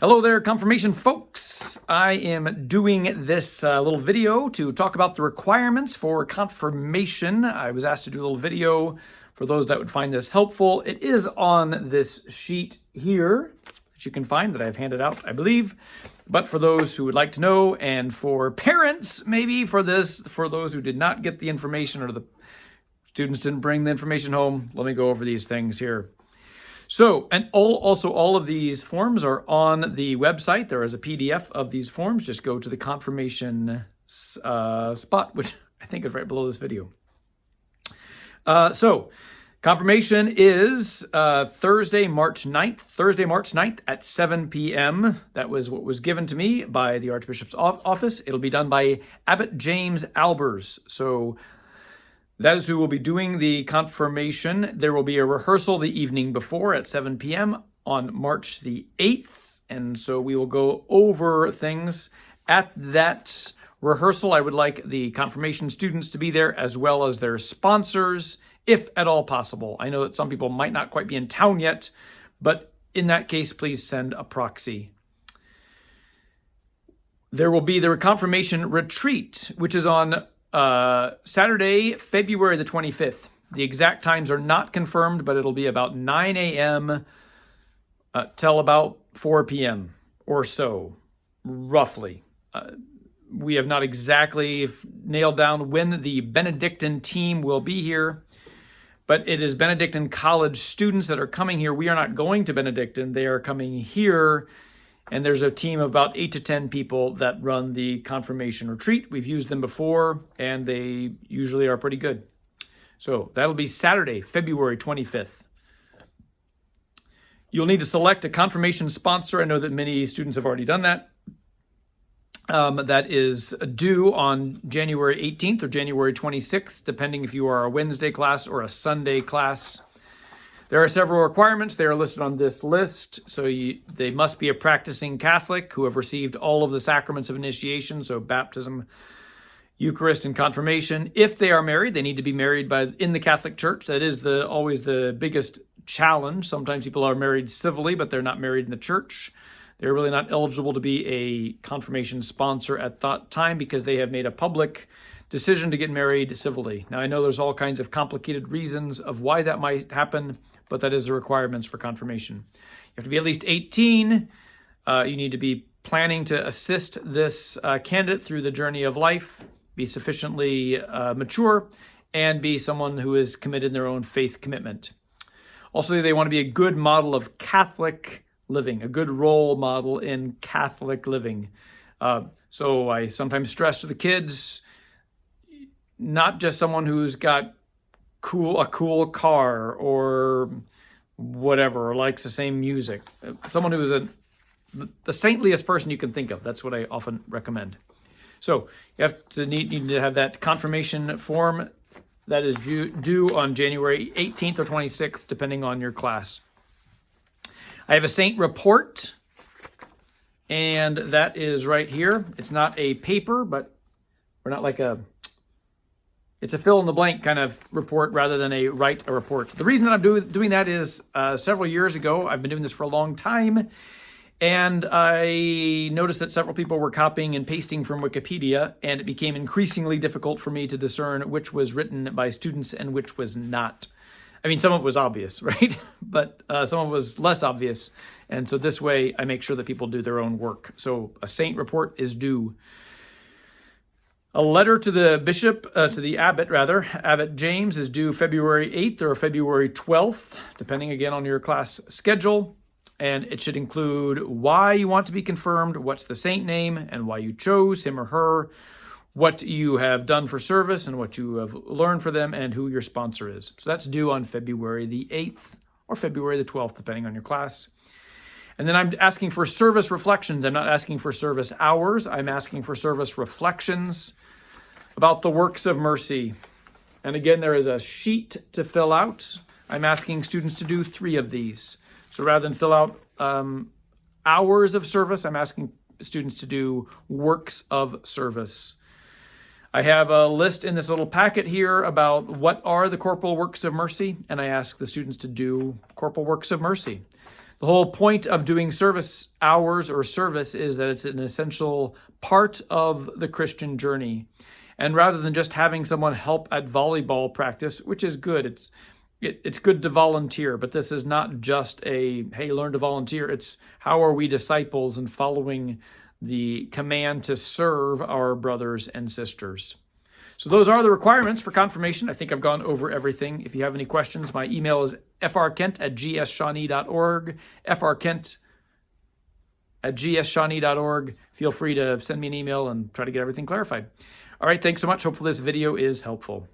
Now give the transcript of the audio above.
Hello there, confirmation folks. I am doing this little video to talk about the requirements for confirmation. I was asked to do a little video for those that would find this helpful. It is on this sheet here that you can find that I've handed out, I believe. But for those who would like to know, and for parents, maybe for those who did not get the information or the students didn't bring the information home, let me go over these things here. So, and all of these forms are on the website. There is a PDF of these forms. Just go to the confirmation spot, which I think is right below this video. So, confirmation is Thursday, March 9th at 7 p.m. That was what was given to me by the Archbishop's office. It'll be done by Abbot James Albers. So, that is who will be doing the confirmation. There will be a rehearsal the evening before at 7 p.m. on March the 8th. And so we will go over things at that rehearsal. I would like the confirmation students to be there as well as their sponsors, if at all possible. I know that some people might not quite be in town yet, but in that case, please send a proxy. There will be the confirmation retreat, which is on Saturday, February the 25th. The exact times are not confirmed, but it'll be about 9 a.m. Till about 4 p.m. or so, roughly. We have not exactly nailed down when the Benedictine team will be here, but it is Benedictine college students that are coming here. We are not going to Benedictine. They are coming here. And there's a team of about 8 to 10 people that run the confirmation retreat. We've used them before, and they usually are pretty good. So that'll be Saturday, February 25th. You'll need to select a confirmation sponsor. I know that many students have already done that. That is due on January 18th or January 26th, depending if you are a Wednesday class or a Sunday class. There are several requirements. They are listed on this list. So they must be a practicing Catholic who have received all of the sacraments of initiation, so baptism, Eucharist, and confirmation. If they are married, they need to be married in the Catholic Church. That is always the biggest challenge. Sometimes people are married civilly, but they're not married in the church. They're really not eligible to be a confirmation sponsor at that time because they have made a public decision to get married civilly. Now, I know there's all kinds of complicated reasons of why that might happen, but that is the requirements for confirmation. You have to be at least 18. You need to be planning to assist this candidate through the journey of life, be sufficiently mature, and be someone who is committed in their own faith commitment. Also, they want to be a good model of Catholic living, a good role model in Catholic living. So I sometimes stress to the kids, not just someone who's got a cool car or whatever, or likes the same music. Someone who is the saintliest person you can think of. That's what I often recommend. So you have to need to have that confirmation form that is due on January 18th or 26th, depending on your class. I have a saint report, and that is right here. It's not a paper, but we're not like it's a fill-in-the-blank kind of report rather than write a report. The reason that I'm doing that is several years ago, I've been doing this for a long time, and I noticed that several people were copying and pasting from Wikipedia, and it became increasingly difficult for me to discern which was written by students and which was not. I mean, some of it was obvious, right? But some of it was less obvious. And so this way, I make sure that people do their own work. So a saint report is due. A letter to the bishop, to the abbot rather, Abbot James, is due February 8th or February 12th, depending again on your class schedule. And it should include why you want to be confirmed, what's the saint name, and why you chose him or her, what you have done for service and what you have learned for them, and who your sponsor is. So that's due on February the 8th or February the 12th, depending on your class. And then I'm asking for service reflections. I'm not asking for service hours. I'm asking for service reflections about the works of mercy. And again, there is a sheet to fill out. I'm asking students to do 3 of these. So rather than fill out hours of service, I'm asking students to do works of service. I have a list in this little packet here about what are the corporal works of mercy, and I ask the students to do corporal works of mercy. The whole point of doing service hours or service is that it's an essential part of the Christian journey. And rather than just having someone help at volleyball practice, which is good, it's good to volunteer, but this is not just a, hey, learn to volunteer. It's how are we disciples and following the command to serve our brothers and sisters. So those are the requirements for confirmation. I think I've gone over everything. If you have any questions, my email is frkent@gsshawnee.org, frkent@gsshawnee.org. Feel free to send me an email and try to get everything clarified. All right, thanks so much. Hopefully this video is helpful.